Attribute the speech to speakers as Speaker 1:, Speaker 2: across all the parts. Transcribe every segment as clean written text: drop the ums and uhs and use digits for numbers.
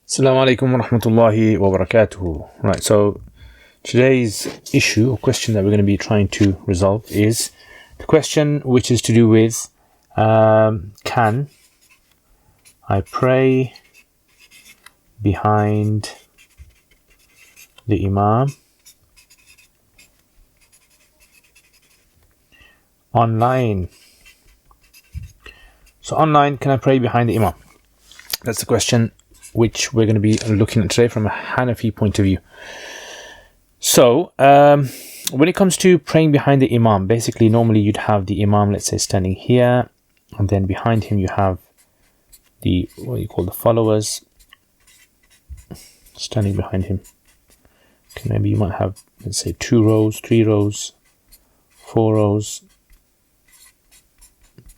Speaker 1: Assalamu alaikum wa rahmatullahi wa barakatuhu. Right, so today's issue or question that we're going to be trying to resolve is the question which is to do with can I pray behind the Imam online? So online, can I pray behind the Imam? That's the question which we're going to be looking at today from a Hanafi point of view. So, when it comes to praying behind the Imam, basically normally you'd have the Imam, let's say, standing here, and then behind him you have the, what you call the followers, standing behind him. Okay, maybe you might have, let's say, 2 rows, 3 rows, 4 rows.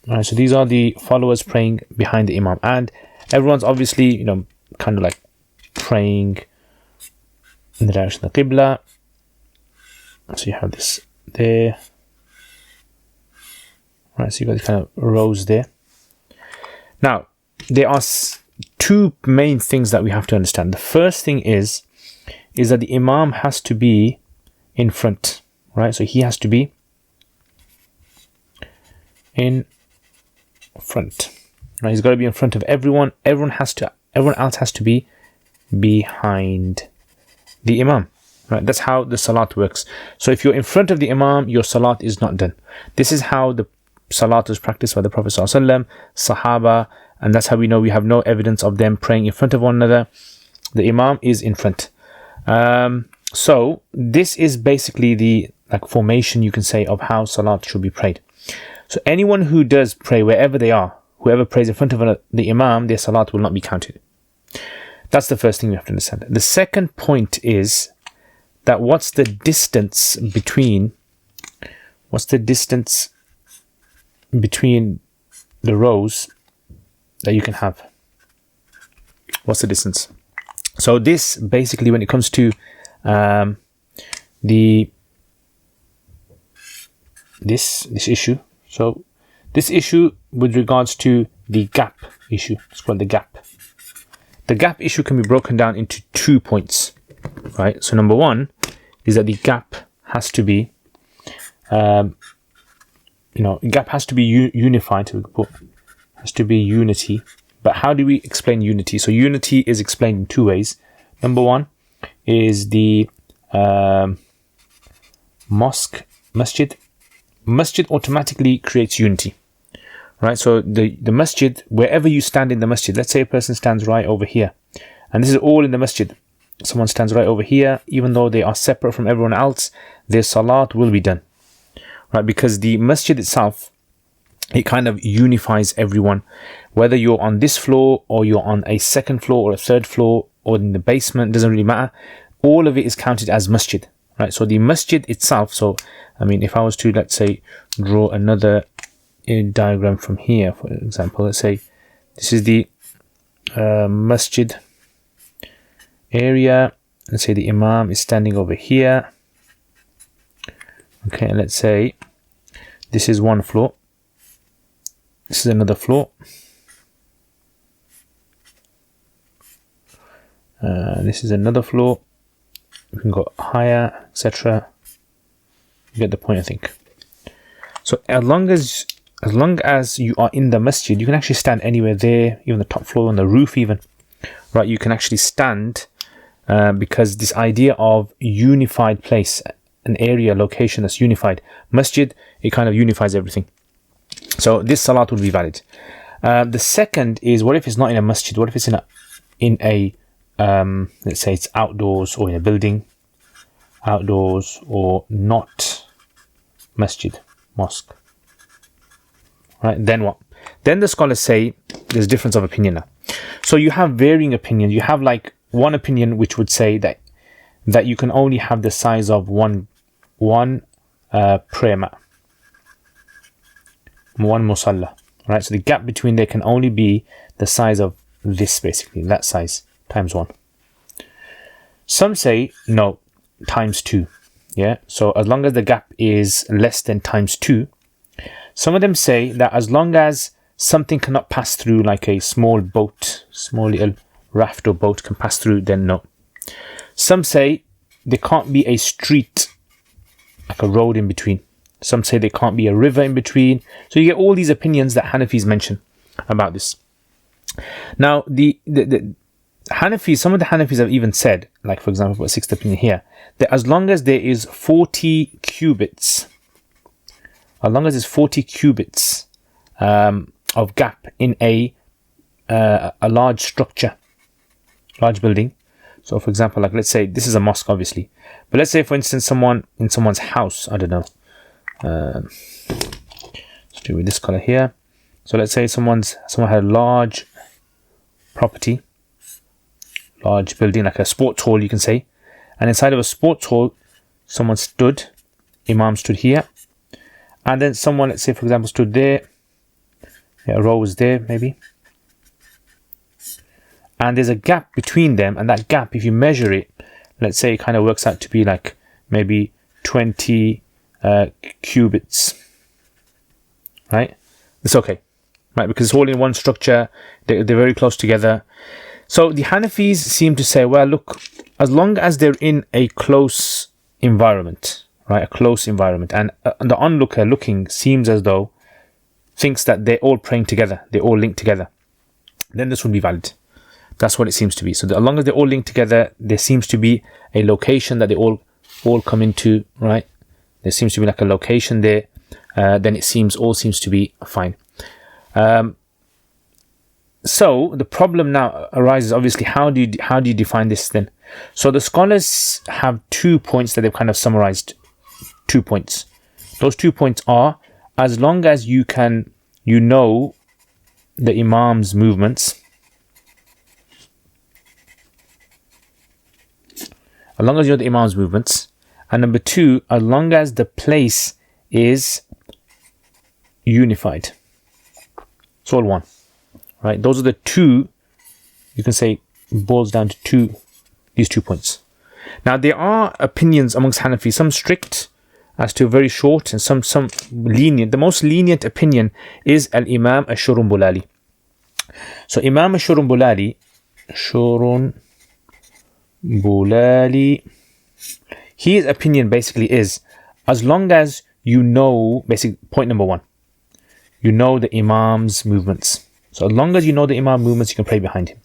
Speaker 1: Alright, so these are the followers praying behind the Imam, and everyone's obviously, kind of like praying in the direction of the Qibla. So you have this there. Right, so you've got these kind of rows there. Now, there are 2 main things that we have to understand. The first thing is that the Imam has to be in front, right? So he has to be in front. Right, he's got to be in front of everyone. Everyone else has to be behind the Imam. Right, that's how the salat works. So if you're in front of the Imam, your salat is not done. This is how the salat was practiced by the Prophet ﷺ, Sahaba, and that's how we know we have no evidence of them praying in front of one another. The Imam is in front. So this is basically the formation, you can say, of how salat should be prayed. So anyone who does pray wherever they are, whoever prays in front of the Imam, their salat will not be counted. That's the first thing you have to understand. The second point is that what's the distance between the rows that you can have? What's the distance? So this basically, when it comes to this issue, so this issue with regards to the gap issue, it's called the gap. The gap issue can be broken down into 2 points, right? So number 1 is that the gap has to be, gap has to be unified. Has to be unity. But how do we explain unity? So unity is explained in 2 ways. Number 1 is the masjid. Masjid automatically creates unity. Right, so the masjid, wherever you stand in the masjid, let's say a person stands right over here, and this is all in the masjid. Someone stands right over here, even though they are separate from everyone else, their salat will be done. Right, because the masjid itself, it kind of unifies everyone. Whether you're on this floor, or you're on a 2nd floor, or a 3rd floor, or in the basement, doesn't really matter. All of it is counted as masjid. Right, so the masjid itself, so, if I was to, let's say, draw another diagram from here, for example, let's say this is the masjid area. Let's say the Imam is standing over here. Okay, and let's say this is 1 floor. This is another floor. This is another floor. We can go higher, etc. You get the point, I think. So as long as you are in the masjid, you can actually stand anywhere there, even the top floor, on the roof even. Right, you can actually stand because this idea of unified place, an area, location that's unified. Masjid, it kind of unifies everything. So this salat would be valid. The second is, what if it's not in a masjid? What if it's in a let's say it's outdoors or in a building, outdoors or not masjid, mosque. Right, then what? Then the scholars say there's difference of opinion now. So you have varying opinions. You have one opinion which would say that you can only have the size of one prayer mat, one musalla. Right, so the gap between there can only be the size of this, basically that size times 1. Some say no, times 2. Yeah, so as long as the gap is less than times 2. Some of them say that as long as something cannot pass through, like a small boat, small little raft or boat can pass through, then no. Some say there can't be a street, like a road in between. Some say there can't be a river in between. So you get all these opinions that Hanafis mention about this. Now, the Hanafis, some of the Hanafis have even said, like for example, a sixth opinion here, that as long as there is 40 cubits, of gap in a large structure, large building. So for example, like let's say this is a mosque, obviously, but let's say for instance someone in someone's house, I don't know, let's do with this color here. So let's say someone had a large property, large building, like a sports hall, you can say, and inside of a sports hall someone stood, imam stood here, and then someone, let's say for example, stood there, a row was there maybe, and there's a gap between them, and that gap, if you measure it, let's say it kind of works out to be like maybe 20 cubits, right? It's okay, right? Because it's all in one structure, they're very close together. So the Hanafis seem to say, well, look, as long as they're in a close environment, right, a close environment, and the onlooker looking seems as though thinks that they're all praying together, they're all linked together, then this would be valid. That's what it seems to be. So as long as they're all linked together, there seems to be a location that they all come into, right? There seems to be like a location there. Then it all seems to be fine. So the problem now arises, obviously, how do you define this then? So the scholars have 2 points that they've kind of summarized. 2 points. Those 2 points are, as long as you know the imam's movements, as long as you know the imam's movements, and number 2, as long as the place is unified. It's all one, right? Those are the 2, you can say, boils down to these 2 points. Now, there are opinions amongst Hanafi, some strict as to very short, and some lenient. The most lenient opinion is Al-Imam Ash-Shurumbulali. So Imam Ash-Shurumbulali, his opinion basically is, as long as you know, point number 1, you know the imam's movements. So as long as you know the imam's movements, you can pray behind him.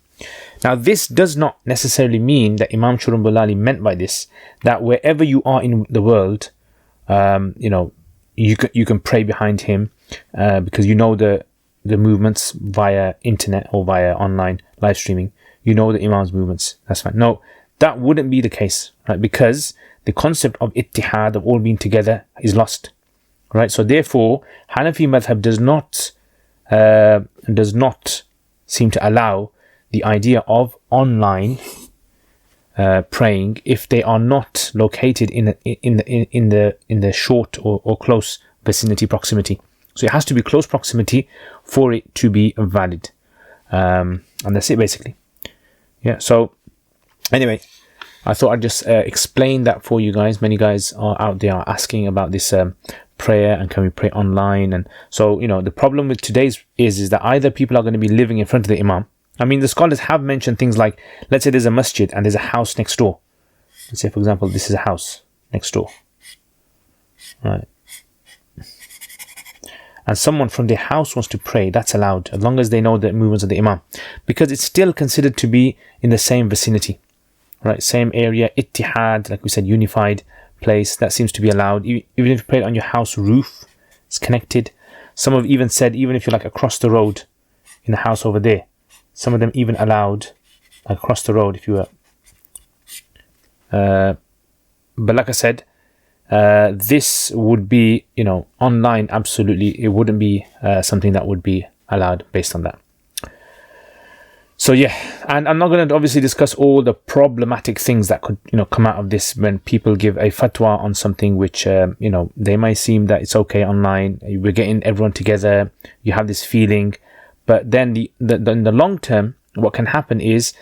Speaker 1: Now, this does not necessarily mean that Imam Shurumbulali meant by this that wherever you are in the world, you can pray behind him because you know the movements via internet or via online live streaming. You know the imam's movements. That's fine. No, that wouldn't be the case, right? Because the concept of ittihad, of all being together, is lost, right? So therefore, Hanafi madhab does not seem to allow the idea of online praying if they are not located in the short or close proximity. So it has to be close proximity for it to be valid, and that's it basically. Yeah. So anyway, I thought I'd just explain that for you guys. Many guys are out there are asking about this prayer, and can we pray online? And so, the problem with today's is that either people are going to be living in front of the imam. I mean, the scholars have mentioned things like, let's say there's a masjid and there's a house next door. Let's say, for example, this is a house next door, right? And someone from their house wants to pray, that's allowed, as long as they know the movements of the imam, because it's still considered to be in the same vicinity, right? Same area, ittihad, like we said, unified place, that seems to be allowed. Even if you pray on your house roof, it's connected. Some have even said, even if you're like across the road in the house over there, some of them even allowed across the road if you were. But like I said, this would be, online, absolutely, it wouldn't be something that would be allowed based on that. So yeah, and I'm not going to obviously discuss all the problematic things that could, come out of this when people give a fatwa on something which, they might seem that it's okay online. We're getting everyone together. You have this feeling, but then in the long term, what can happen is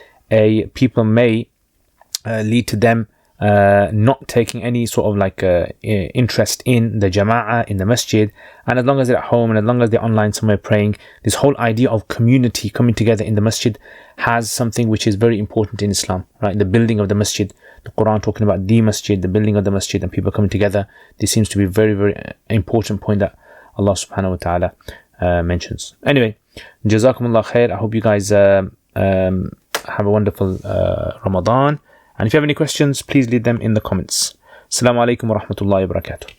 Speaker 1: people may lead to them not taking any sort of like interest in the jama'ah, in the masjid, and as long as they're at home and as long as they're online somewhere praying, this whole idea of community coming together in the masjid has something which is very important in Islam, right? The building of the masjid, the Quran talking about the masjid, the building of the masjid and people coming together. This seems to be a very, very important point that Allah subhanahu wa ta'ala mentions. Anyway, Jazakumullah khair. I hope you guys have a wonderful Ramadan. And if you have any questions, please leave them in the comments. Assalamu alaikum wa rahmatullahi wa barakatuh.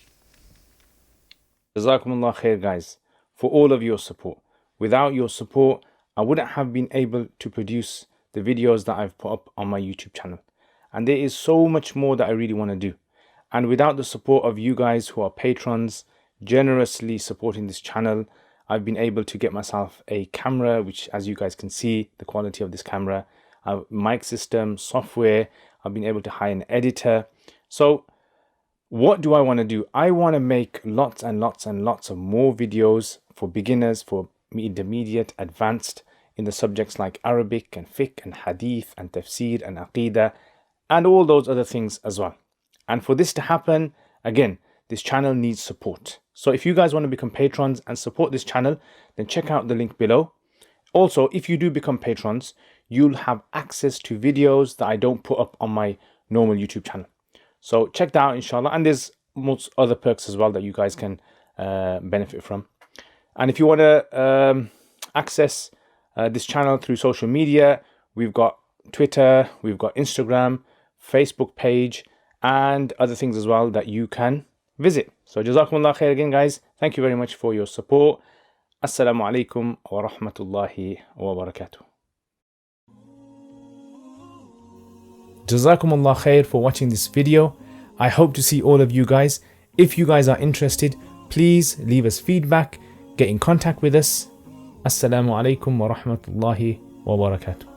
Speaker 1: Jazakumullah khair, guys, for all of your support. Without your support, I wouldn't have been able to produce the videos that I've put up on my YouTube channel. And there is so much more that I really want to do. And without the support of you guys who are patrons, generously supporting this channel, I've been able to get myself a camera, which as you guys can see, the quality of this camera, a mic system, software. I've been able to hire an editor. So what do I want to do? I want to make lots and lots and lots of more videos for beginners, for intermediate, advanced in the subjects like Arabic and fiqh and hadith and tafsir and aqidah and all those other things as well. And for this to happen, again, this channel needs support. So if you guys want to become patrons and support this channel, then check out the link below. Also, if you do become patrons, you'll have access to videos that I don't put up on my normal YouTube channel. So check that out, inshallah. And there's most other perks as well that you guys can benefit from. And if you want to access this channel through social media, we've got Twitter, we've got Instagram, Facebook page, and other things as well that you can visit. So Jazakumullah khair again, guys. Thank you very much for your support. Assalamu alaikum wa rahmatullahi wa barakatuh. Jazakumullah khair for watching this video. I hope to see all of you guys. If you guys are interested, please leave us feedback, get in contact with us. Assalamu alaikum wa rahmatullahi wa barakatuh.